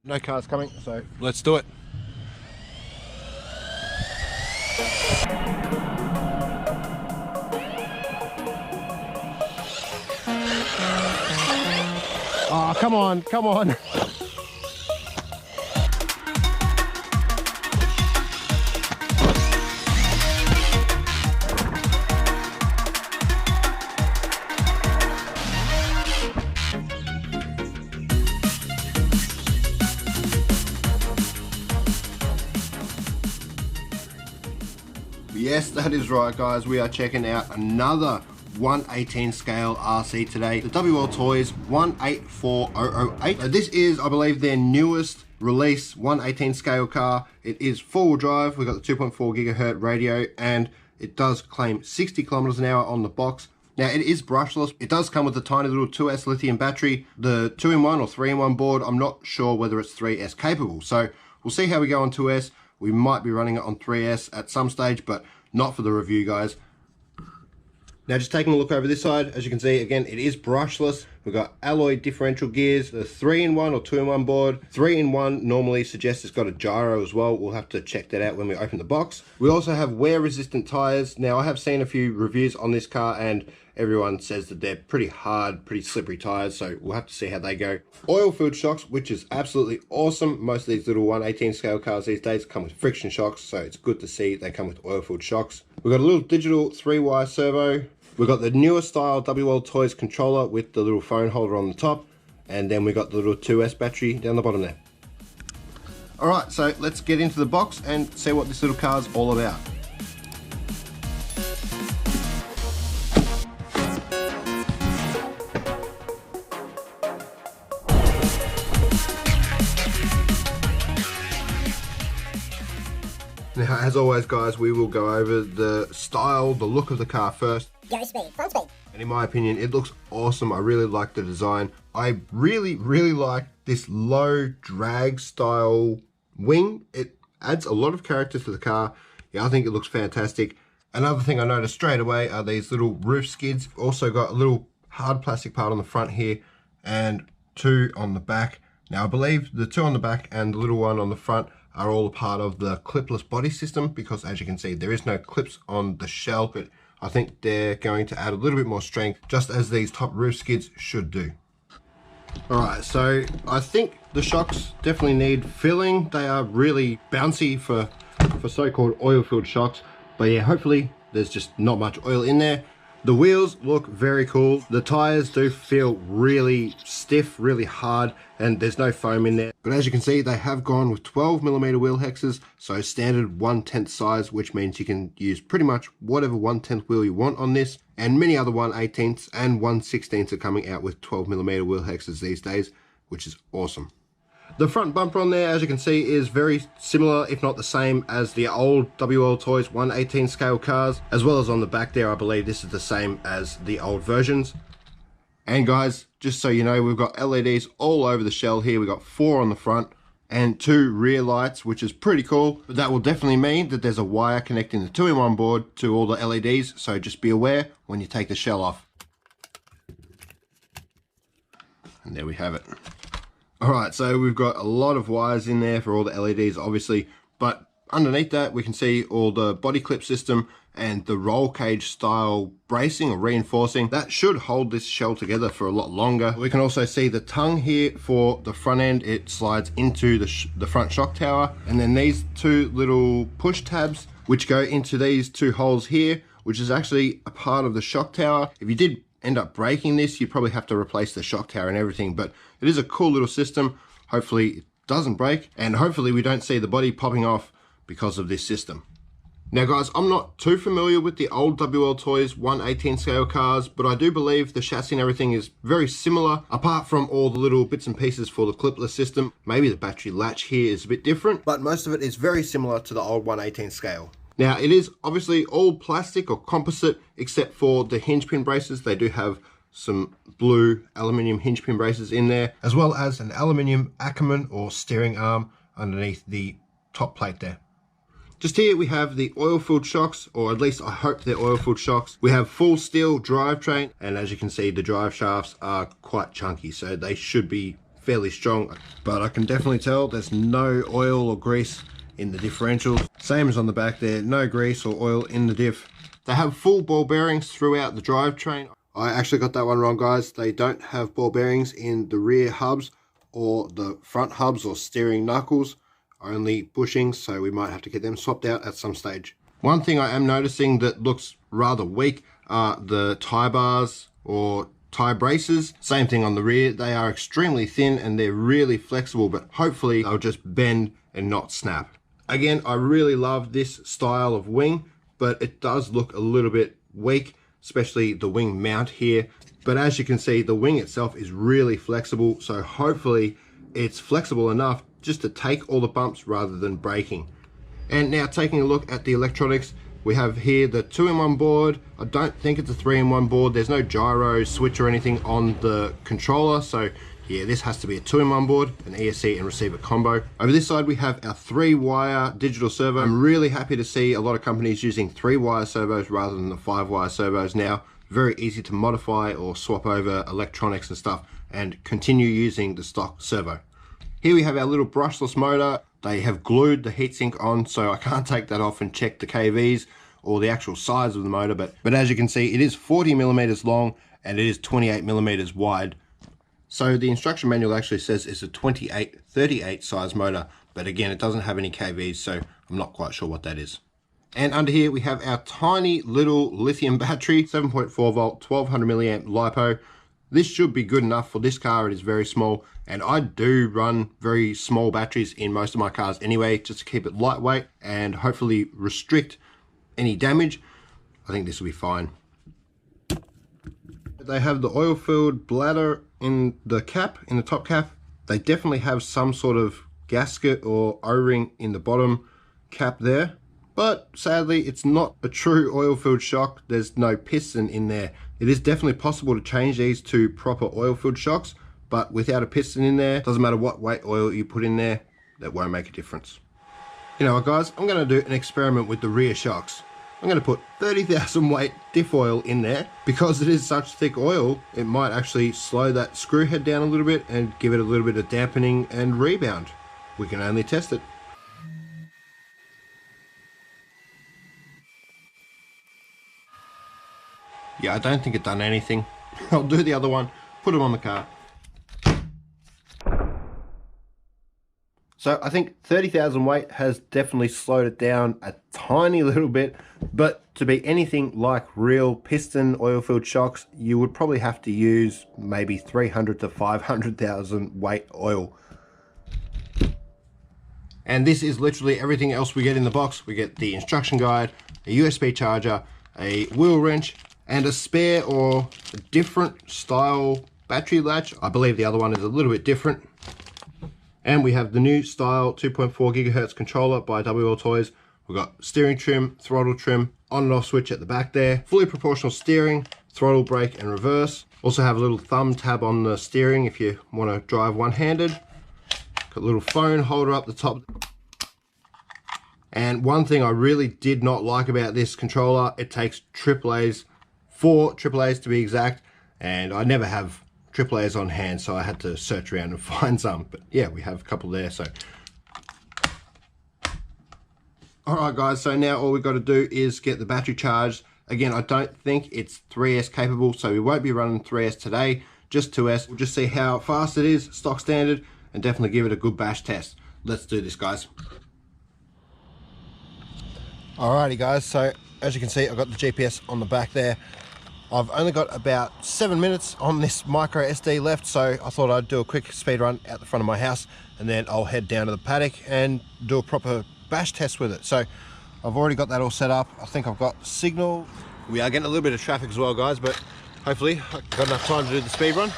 No cars coming, so Let's do it. oh, come on, come on. Yes, that is right, guys. We are checking out another 1/18 scale RC today, the Wltoys 184008. This is, I believe, their newest release 1/18 scale car. It is four-wheel drive. We've got the 2.4 gigahertz radio, and it does claim 60 kilometers an hour on the box. Now, it is brushless. It does come with a tiny little 2S lithium battery. The 2-in-1 or 3-in-1 board, I'm not sure whether it's 3S capable. So we'll see how we go on 2S. We might be running it on 3S at some stage, but not for the review, guys. Now, just taking a look over this side, as you can see, again, it is brushless. We've got alloy differential gears, the 3-in-1 or 2-in-1 board. 3-in-1 normally suggests it's got a gyro as well. We'll have to check that out when we open the box. We also have wear-resistant tires. Now, I have seen a few reviews on this car, and everyone says that they're pretty hard, pretty slippery tires, so we'll have to see how they go. Oil-filled shocks, which is absolutely awesome. Most of these little 1/18 scale cars these days come with friction shocks, so it's good to see they come with oil-filled shocks. We've got a little digital 3-wire servo. We've got the newer style Wltoys controller with the little phone holder on the top, and then we've got the little 2S battery down the bottom there. Alright, so let's get into the box and see what this little car's all about. Now, as always, guys, we will go over the style, the look of the car first. Go speed, front speed. And in my opinion, it looks awesome. I really like the design. I really like this low drag style wing. It adds a lot of character to the car. Yeah, I think it looks fantastic. Another thing I noticed straight away are these little roof skids. Also got a little hard plastic part on the front here and two on the back. Now, I believe the two on the back and the little one on the front are all a part of the clipless body system, because as you can see, there is no clips on the shell, but I think they're going to add a little bit more strength, just as these top roof skids should do. Alright, so I think the shocks definitely need filling. They are really bouncy for so-called oil-filled shocks, but yeah, hopefully there's just not much oil in there. The wheels look very cool. The tires do feel really stiff, really hard, and there's no foam in there. But as you can see, they have gone with 12mm wheel hexes, so standard 1/10 size, which means you can use pretty much whatever 1/10 wheel you want on this. And many other 1/18 and 1/16 are coming out with 12mm wheel hexes these days, which is awesome. The front bumper on there, as you can see, is very similar, if not the same, as the old Wltoys 1/18 scale cars, as well as on the back there. I believe this is the same as the old versions. And guys, just so you know, we've got LEDs all over the shell here. We've got 4 on the front and 2 rear lights, which is pretty cool. But that will definitely mean that there's a wire connecting the 2-in-1 board to all the LEDs, so just be aware when you take the shell off. And there we have it. Alright, so we've got a lot of wires in there for all the LEDs, obviously, but underneath that we can see all the body clip system and the roll cage style bracing or reinforcing. That should hold this shell together for a lot longer. We can also see the tongue here for the front end. It slides into the front shock tower, and then these 2 little push tabs which go into these 2 holes here, which is actually a part of the shock tower. If you did end up breaking this, you'd probably have to replace the shock tower and everything, but it is a cool little system. Hopefully it doesn't break, and hopefully we don't see the body popping off because of this system. Now guys, I'm not too familiar with the old Wltoys 1/18 scale cars, but I do believe the chassis and everything is very similar, apart from all the little bits and pieces for the clipless system. Maybe the battery latch here is a bit different, but most of it is very similar to the old 1/18 scale. Now, it is obviously all plastic or composite, except for the hinge pin braces. They do have some blue aluminium hinge pin braces in there, as well as an aluminium Ackerman or steering arm underneath the top plate there. Just here we have the oil-filled shocks, or at least I hope they're oil-filled shocks. We have full steel drivetrain, and as you can see, the drive shafts are quite chunky, so they should be fairly strong, but I can definitely tell there's no oil or grease in the differentials. Same as on the back there, no grease or oil in the diff. They have full ball bearings throughout the drivetrain. I actually got that one wrong, guys. They don't have ball bearings in the rear hubs or the front hubs or steering knuckles, only bushings, so we might have to get them swapped out at some stage. One thing I am noticing that looks rather weak are the tie bars or tie braces. Same thing on the rear. They are extremely thin and they're really flexible, but hopefully they'll just bend and not snap. Again, I really love this style of wing, but it does look a little bit weak, especially the wing mount here. But as you can see, the wing itself is really flexible, so hopefully it's flexible enough just to take all the bumps rather than breaking. And now taking a look at the electronics, we have here the 2-in-1 board. I don't think it's a 3-in-1 board. There's no gyro switch or anything on the controller, so yeah, this has to be a 2-in-1 board, an ESC and receiver combo. Over this side we have our 3-wire digital servo. I'm really happy to see a lot of companies using 3-wire servos rather than the 5-wire servos now. Very easy to modify or swap over electronics and stuff and continue using the stock servo. Here we have our little brushless motor. They have glued the heatsink on, so I can't take that off and check the KVs or the actual size of the motor, but as you can see, it is 40 millimeters long and it is 28 millimeters wide. So the instruction manual actually says it's a 2838 size motor, but again, it doesn't have any KVs, so I'm not quite sure what that is. And under here we have our tiny little lithium battery, 7.4 volt, 1200 milliamp LiPo. This should be good enough for this car. It is very small, and I do run very small batteries in most of my cars anyway, just to keep it lightweight and hopefully restrict any damage. I think this will be fine. They have the oil-filled bladder in the cap, in the top cap. They definitely have some sort of gasket or O-ring in the bottom cap there, but sadly it's not a true oil-filled shock. There's no piston in there. It is definitely possible to change these to proper oil-filled shocks, but without a piston in there, doesn't matter what weight oil you put in there, that won't make a difference. You know what, guys, I'm going to do an experiment with the rear shocks. I'm going to put 30,000 weight diff oil in there. Because it is such thick oil, it might actually slow that screw head down a little bit and give it a little bit of dampening and rebound. We can only test it. Yeah, I don't think it done anything. I'll do the other one, put them on the car. So I think 30,000 weight has definitely slowed it down a tiny little bit, but to be anything like real piston oil-filled shocks, you would probably have to use maybe 300 to 500,000 weight oil. And this is literally everything else we get in the box. We get the instruction guide, a USB charger, a wheel wrench, and a spare or a different style battery latch. I believe the other one is a little bit different. And we have the new style 2.4 gigahertz controller by Wltoys. We've got steering trim, throttle trim, on and off switch at the back there, fully proportional steering, throttle, brake and reverse. Also have a little thumb tab on the steering if you want to drive one-handed. Got a little phone holder up the top. And one thing I really did not like about this controller, it takes AAAs, 4 AAAs to be exact, and I never have AAAs on hand, so I had to search around and find some. But yeah, we have a couple there. So alright guys, so now all we've got to do is get the battery charged. Again, I don't think it's 3S capable, so we won't be running 3S today, just 2S. We'll just see how fast it is, stock standard, and definitely give it a good bash test. Let's do this, guys. Alrighty guys, so as you can see, I've got the GPS on the back there. I've only got about 7 minutes on this micro SD left, so I thought I'd do a quick speed run out the front of my house, and then I'll head down to the paddock and do a proper bash test with it. So I've already got that all set up. I think I've got signal. We are getting a little bit of traffic as well, guys, but hopefully I've got enough time to do the speed run.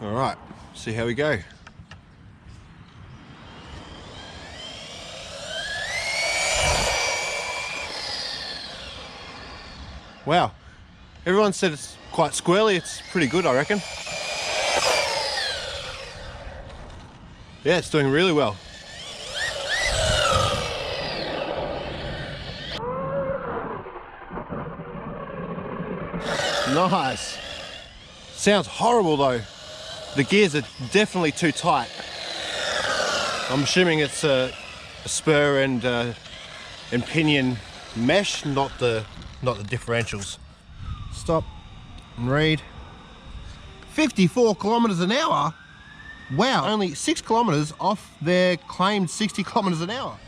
Alright, see how we go. Wow, everyone said it's quite squirrely. It's pretty good, I reckon. Yeah, it's doing really well. Nice. Sounds horrible though. The gears are definitely too tight. I'm assuming it's a spur and pinion mesh, not the differentials. Stop and read. 54 kilometers an hour. Wow, only 6 kilometers off their claimed 60 kilometers an hour.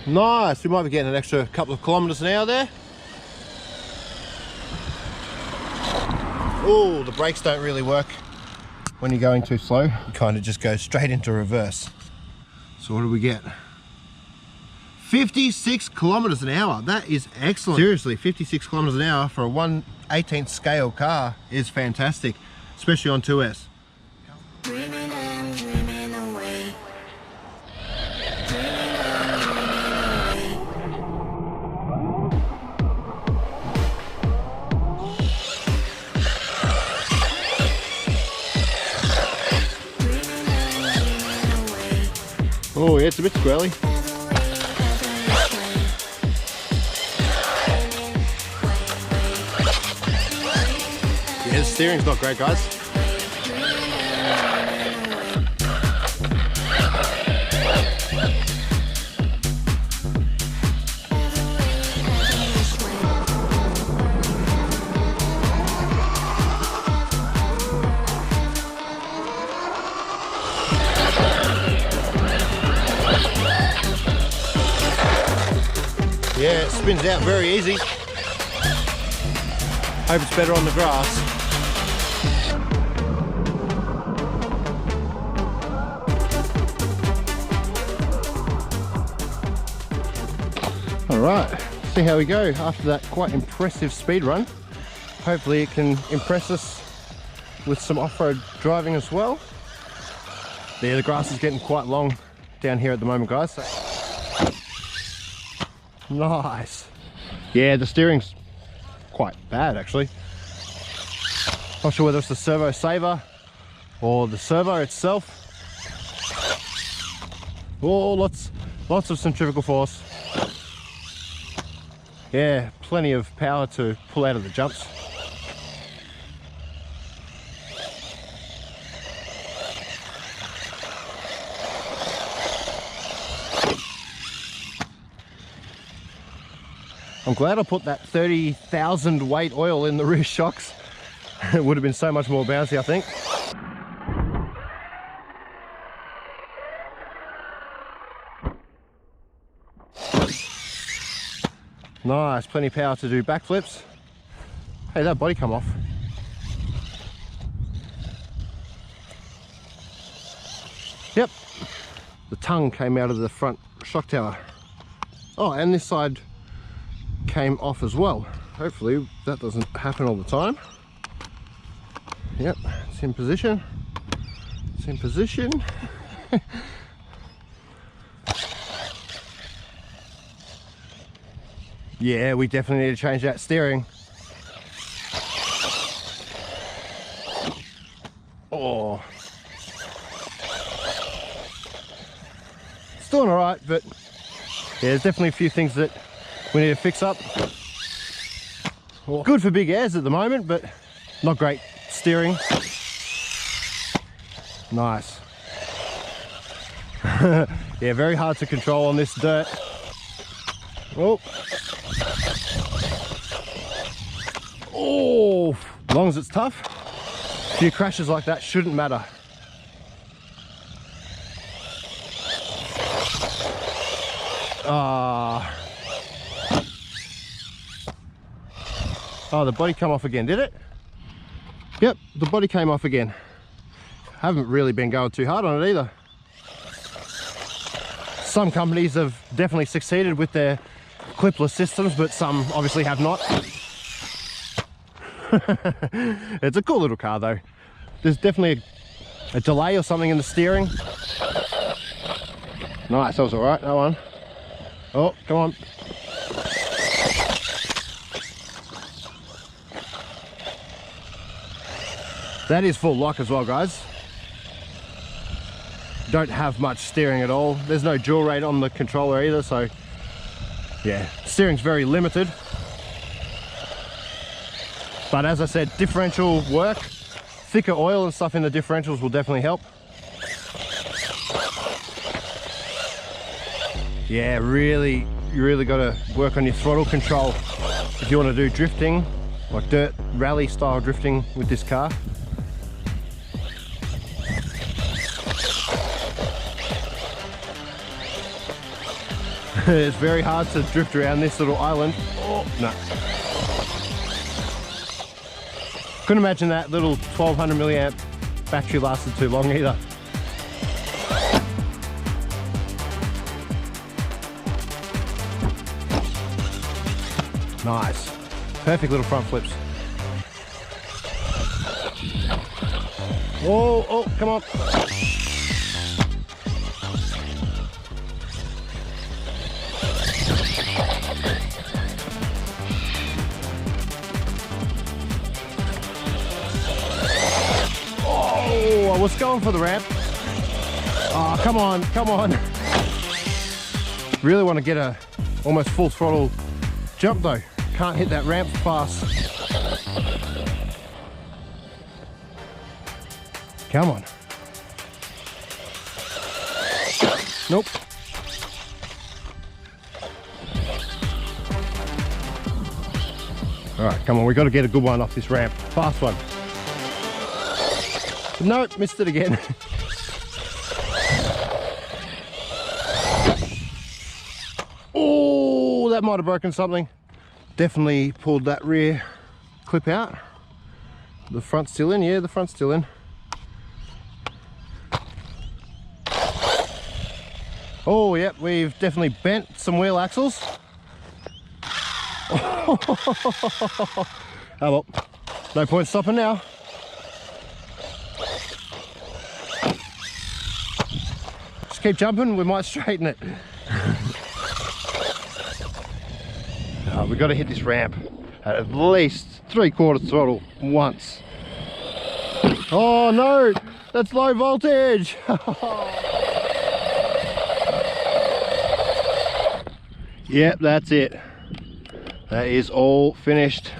Nice, we might be getting an extra couple of kilometers an hour there. Oh, the brakes don't really work when you're going too slow. You kind of just go straight into reverse. So what do we get? 56 kilometers an hour. That is excellent. Seriously, 56 kilometers an hour for a 1/18th scale car is fantastic, especially on 2S. Oh yeah, it's a bit squirrely. Yeah, the steering's not great, guys. Yeah, it spins out very easy. Hope it's better on the grass. Alright, see how we go after that quite impressive speed run. Hopefully it can impress us with some off-road driving as well. Yeah, the grass is getting quite long down here at the moment, guys. So. Nice. Yeah, the steering's quite bad actually. Not sure whether it's the servo saver or the servo itself. Oh, lots of centrifugal force. Yeah, plenty of power to pull out of the jumps. I'm glad I put that 30,000 weight oil in the rear shocks. It would have been so much more bouncy, I think. Nice, plenty of power to do backflips. Hey, that body come off. Yep, the tongue came out of the front shock tower. Oh, and this side came off as well. Hopefully that doesn't happen all the time. Yep, it's in position. It's in position. Yeah, we definitely need to change that steering. Oh, it's doing all right, but yeah, there's definitely a few things that we need to fix up. Good for big airs at the moment, but not great steering. Nice. Yeah, very hard to control on this dirt. Oh. Oh, as long as it's tough, a few crashes like that shouldn't matter. Oh, the body come off again, did it? Yep, the body came off again. Haven't really been going too hard on it either. Some companies have definitely succeeded with their clipless systems, but some obviously have not. It's a cool little car though. There's definitely a delay or something in the steering. Nice, that was alright, that one. Oh, come on. That is full lock as well, guys. Don't have much steering at all. There's no dual rate on the controller either, so yeah, steering's very limited. But as I said, differential work, thicker oil and stuff in the differentials will definitely help. Yeah, you really got to work on your throttle control if you want to do drifting, like dirt rally style drifting with this car. It's very hard to drift around this little island. Oh, no. Couldn't imagine that little 1200 milliamp battery lasted too long either. Nice. Perfect little front flips. Oh, oh, come on. Oh, I was going for the ramp. Oh, come on, come on. Really want to get a almost full throttle jump though. Can't hit that ramp fast. Come on. Nope. All right, come on, we got to get a good one off this ramp. Fast one. Nope, missed it again. Oh, that might have broken something. Definitely pulled that rear clip out. The front's still in, yeah, the front's still in. Oh, yep, we've definitely bent some wheel axles. Oh, well, no point stopping now. Just keep jumping, we might straighten it. We've got to hit this ramp at least 3/4 throttle once. Oh no, that's low voltage. Yep, that's it. That is all finished.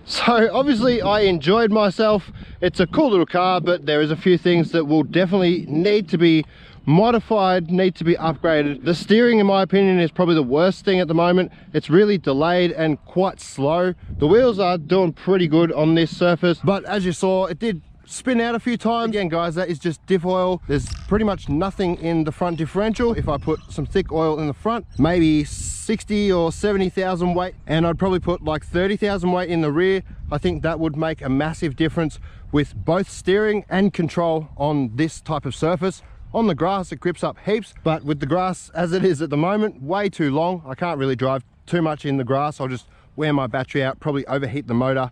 So obviously I enjoyed myself. It's a cool little car, but there is a few things that will definitely need to be modified, need to be upgraded. The steering, in my opinion, is probably the worst thing at the moment. It's really delayed and quite slow. The wheels are doing pretty good on this surface, but as you saw, it did spin out a few times. Again guys, that is just diff oil. There's pretty much nothing in the front differential. If I put some thick oil in the front, maybe 60 or 70,000 weight, and I'd probably put like 30,000 weight in the rear, I think that would make a massive difference with both steering and control on this type of surface. On the grass, it grips up heaps, but with the grass as it is at the moment, way too long. I can't really drive too much in the grass. I'll just wear my battery out, probably overheat the motor.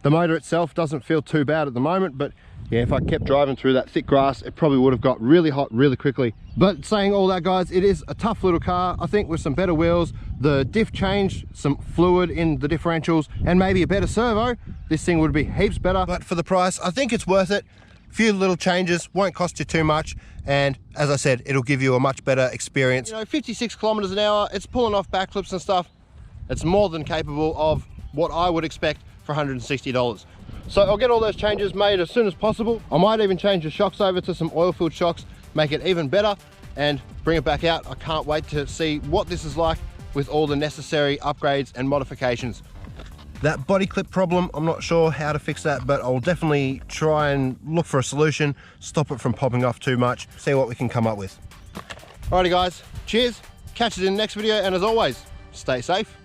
The motor itself doesn't feel too bad at the moment, but yeah, if I kept driving through that thick grass, it probably would have got really hot really quickly. But saying all that guys, it is a tough little car. I think with some better wheels, the diff change, some fluid in the differentials, and maybe a better servo, this thing would be heaps better. But for the price, I think it's worth it. Few little changes, won't cost you too much, and as I said, it'll give you a much better experience. You know, 56 kilometers an hour, it's pulling off backflips and stuff. It's more than capable of what I would expect for $160. So I'll get all those changes made as soon as possible. I might even change the shocks over to some oil-filled shocks, make it even better, and bring it back out. I can't wait to see what this is like with all the necessary upgrades and modifications. That body clip problem, I'm not sure how to fix that, but I'll definitely try and look for a solution, stop it from popping off too much, see what we can come up with. Alrighty guys, cheers, catch you in the next video, and as always, stay safe.